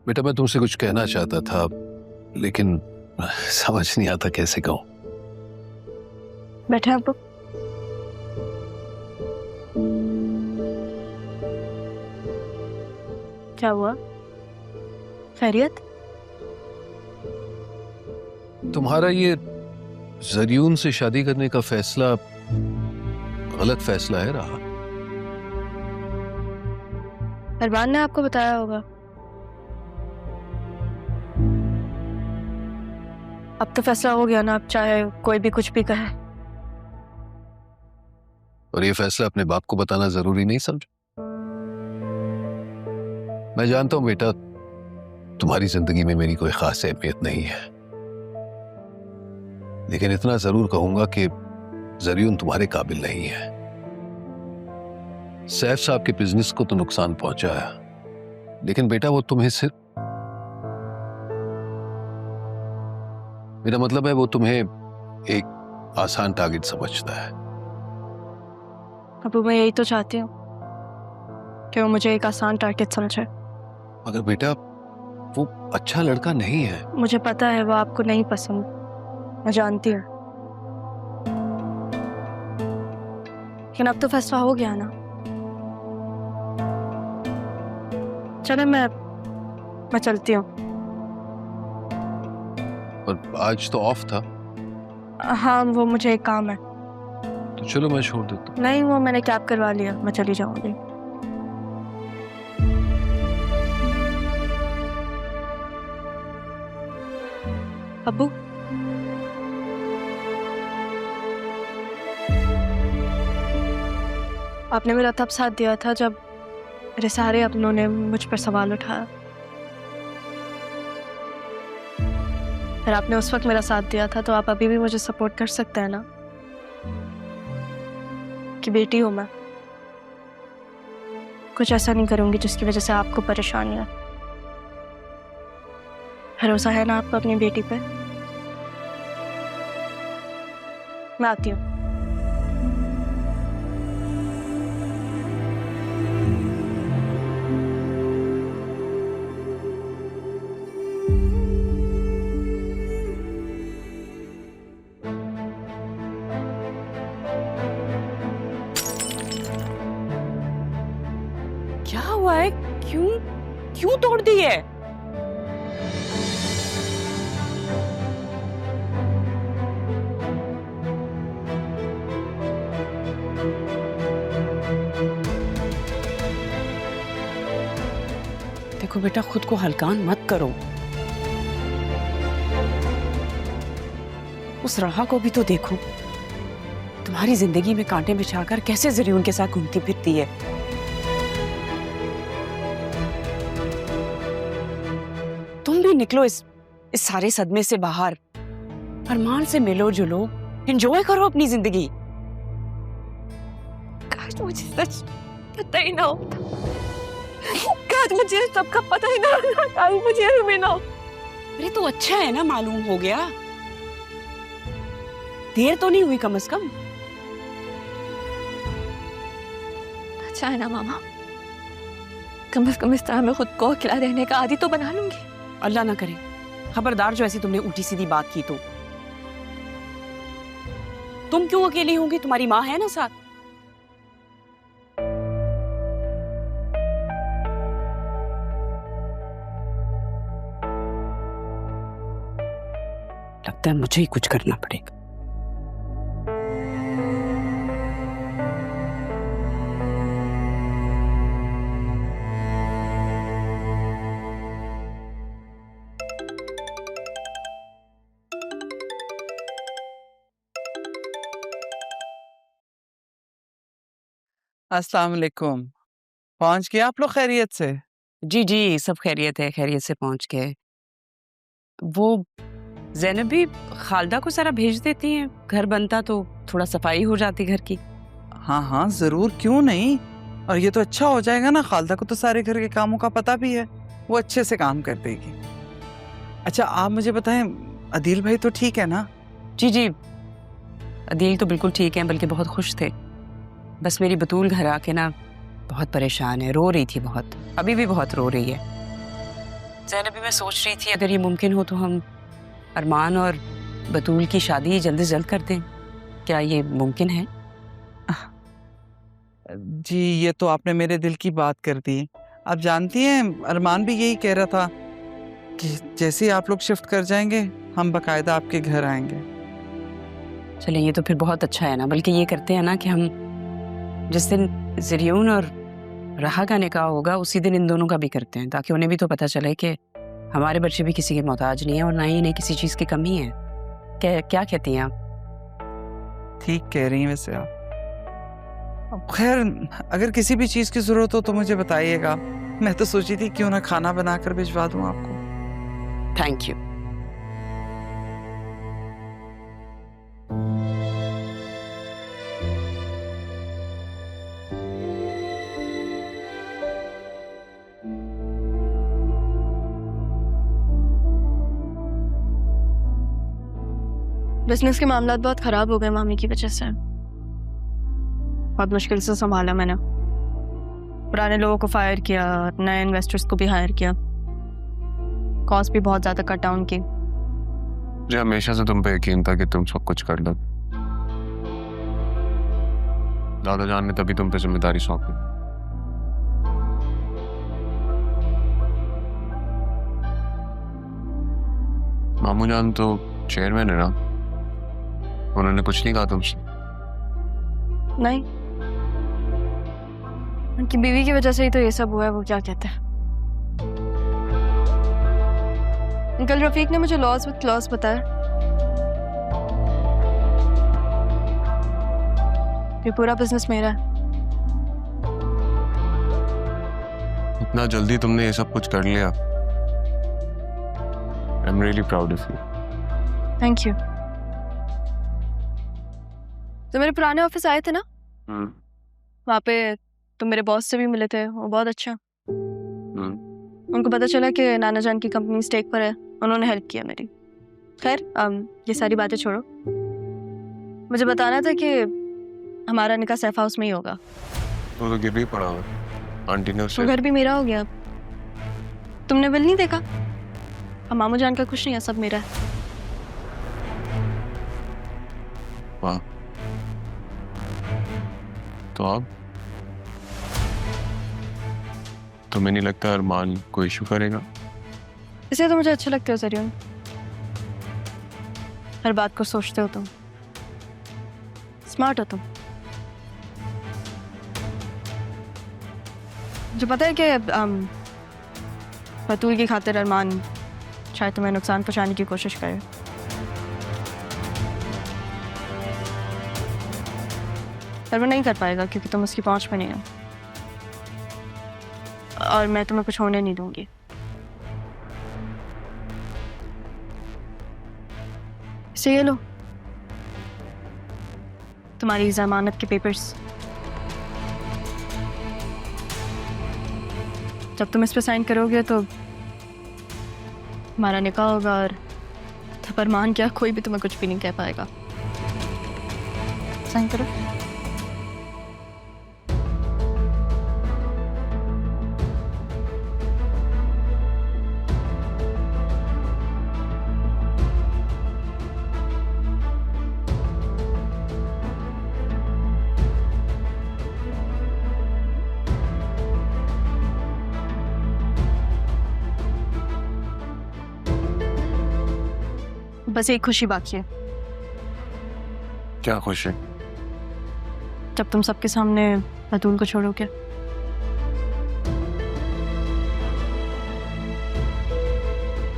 बेटा मैं तुमसे कुछ कहना चाहता था लेकिन समझ नहीं आता कैसे कहूं। बैठे आप। क्या हुआ? खैरियत? तुम्हारा ये जरियून से शादी करने का फैसला गलत फैसला है रहा। अरमान ने आपको बताया होगा। अब तो फैसला हो गया ना, अब चाहे कोई भी कुछ भी कहे। और ये फैसला अपने बाप को बताना जरूरी नहीं समझ। मैं जानता हूं बेटा तुम्हारी जिंदगी में मेरी कोई खास अहमियत नहीं है, लेकिन इतना जरूर कहूंगा कि जरियून तुम्हारे काबिल नहीं है। सैफ साहब के बिजनेस को तो नुकसान पहुंचा है, लेकिन बेटा वो तुम्हें सिर्फ, मेरा मतलब है वो तुम्हें एक आसान टारगेट समझता है। अब मैं यही तो चाहती हूँ कि वो मुझे एक आसान टारगेट समझे। मगर बेटा वो अच्छा लड़का नहीं है। मुझे पता है वो आपको नहीं पसंद, मैं जानती हूँ, लेकिन अब तो फैसला हो गया ना। चले मैं चलती हूँ। और आज तो ऑफ था। हाँ वो मुझे एक काम है। तो चलो मैं छोड़ देता हूँ। नहीं वो मैंने कैब करवा लिया, मैं चली जाऊंगी। अब्बू आपने मेरा तब साथ दिया था जब मेरे सारे अपनों ने मुझ पर सवाल उठाया। फिर आपने उस वक्त मेरा साथ दिया था, तो आप अभी भी मुझे सपोर्ट कर सकते हैं ना, कि बेटी हूं मैं, कुछ ऐसा नहीं करूंगी जिसकी वजह से आपको परेशानी है। भरोसा है ना आपको अपनी बेटी पे? मैं आती हूँ। क्या हुआ है? क्यों क्यों तोड़ दी है? देखो बेटा, खुद को हल्कान मत करो। उस राहा को भी तो देखो, तुम्हारी जिंदगी में कांटे बिछाकर कैसे जरियून के साथ घूमती फिरती है। तुम भी निकलो इस सारे सदमे से बाहर, अरमान से मिलो जुलो, एंजॉय करो अपनी जिंदगी। काश मुझे सच पता ही ना होता, काश मुझे सबका पता ही ना होता, काश मुझे भी ना। अरे तो अच्छा है ना, मालूम हो गया, देर तो नहीं हुई कम से कम। अच्छा है ना मामा, कम से कम इस तरह मैं खुद को अकेला रहने का आदी तो बना लूंगी। अल्लाह ना करे, खबरदार जो ऐसी तुमने उल्टी सीधी बात की तो। तुम क्यों अकेली होंगी, तुम्हारी माँ है ना साथ। लगता है मुझे ही कुछ करना पड़ेगा। अस्सलाम वालेकुम। पहुंच गए आप लोग खैरियत से? जी जी, सब खैरियत है, खैरियत से पहुंच गए। वो ज़ैनब भी खालदा को सारा भेज देती हैं, घर बनता तो थोड़ा सफाई हो जाती घर की। हाँ हाँ जरूर, क्यों नहीं। और ये तो अच्छा हो जाएगा ना, खालदा को तो सारे घर के कामों का पता भी है, वो अच्छे से काम कर देगी। अच्छा आप मुझे बताएं, अदील भाई तो ठीक है ना? जी जी, अदील तो बिल्कुल ठीक है, बल्कि बहुत खुश थे। बस मेरी बतूल घर आके ना बहुत परेशान है, रो रही थी बहुत, अभी भी बहुत रो रही है। ज़ैनबी मैं सोच रही थी अगर ये मुमकिन हो तो हम अरमान और बतूल की शादी जल्द से जल्द कर दें। क्या ये मुमकिन है? जी ये तो आपने मेरे दिल की बात कर दी। आप जानती हैं अरमान भी यही कह रहा था कि जैसे ही आप लोग शिफ्ट कर जाएंगे हम बकायदा आपके घर आएंगे। चलें ये तो फिर बहुत अच्छा है ना। बल्कि ये करते हैं ना कि हम जिस दिन ज़रियून और राहा का निकाह होगा उसी दिन इन दोनों का भी करते हैं, ताकि उन्हें भी तो पता चले कि हमारे बच्चे भी किसी के मोहताज नहीं है और ना ही इन्हें किसी चीज़ की कमी है। क्या कहती हैं आप? ठीक कह रही हैं वैसे आप। अब खैर अगर किसी भी चीज़ की ज़रूरत हो तो मुझे बताइएगा। मैं तो सोची थी क्यों ना खाना बनाकर भिजवा दूँ आपको। Thank you. बिजनेस के मामलात बहुत खराब हो गए मामी की वजह से। बहुत मुश्किल से संभाला मैंने। पुराने लोगों को फायर किया, नए इन्वेस्टर्स को भी हायर किया, कॉस्ट भी बहुत ज्यादा कट डाउन की। मुझे हमेशा से तुम पे यकीन था कि तुम सब कुछ कर लो। दादा जान ने तभी तुम पे जिम्मेदारी सौंपी। मामू जान तो चेयरमैन है ना, उन्होंने कुछ नहीं कहा तुमसे? नहीं, उनकी बीवी की वजह से ही तो ये सब हुआ है। वो क्या कहते हैं, अंकल रफीक ने मुझे लॉस विद क्लॉज बताया। ये पूरा बिजनेस मेरा है। इतना जल्दी तुमने ये सब कुछ कर लिया। I am really proud of you. Thank you. तो मेरे पुराने ऑफिस आए थे ना, वहाँ पे तुम मेरे बॉस से भी मिले थे। वो बहुत अच्छा। उनको पता चला कि नाना जान की कंपनी स्टेक पर है, उन्होंने हेल्प किया मेरी। खैर ये सारी बातें छोड़ो, मुझे बताना था कि हमारा निकाह सैफ हाउस में ही होगा। वो तो गिर भी पड़ा हुआ, आंटी ने तो घर भी मेरा हो गया। तुमने बिल नहीं देखा? अब मामू जान का कुछ नहीं है, सब मेरा है। वाह, तो अब तुम्हें नहीं लगता अरमान को इशू करेगा? इसे तो मुझे अच्छे लगते हो ज़रियून, हर बात को सोचते हो तुम, स्मार्ट हो तुम। जो पता है कि बतूल की खातिर अरमान शायद तुम्हें नुकसान पहुंचाने की कोशिश करे, पर वो नहीं कर पाएगा क्योंकि तुम उसकी पहुंच में नहीं हो, और मैं तुम्हें कुछ होने नहीं दूंगी। इसे ये लो, तुम्हारी जमानत के पेपर्स। जब तुम इस पे साइन करोगे तो हमारा निकाह होगा, और तब अरमान क्या कोई भी तुम्हें कुछ भी नहीं कह पाएगा। साइन करो। बस एक खुशी बाकी है। क्या खुशी? जब तुम सबके सामने बतूल को छोड़ोगे।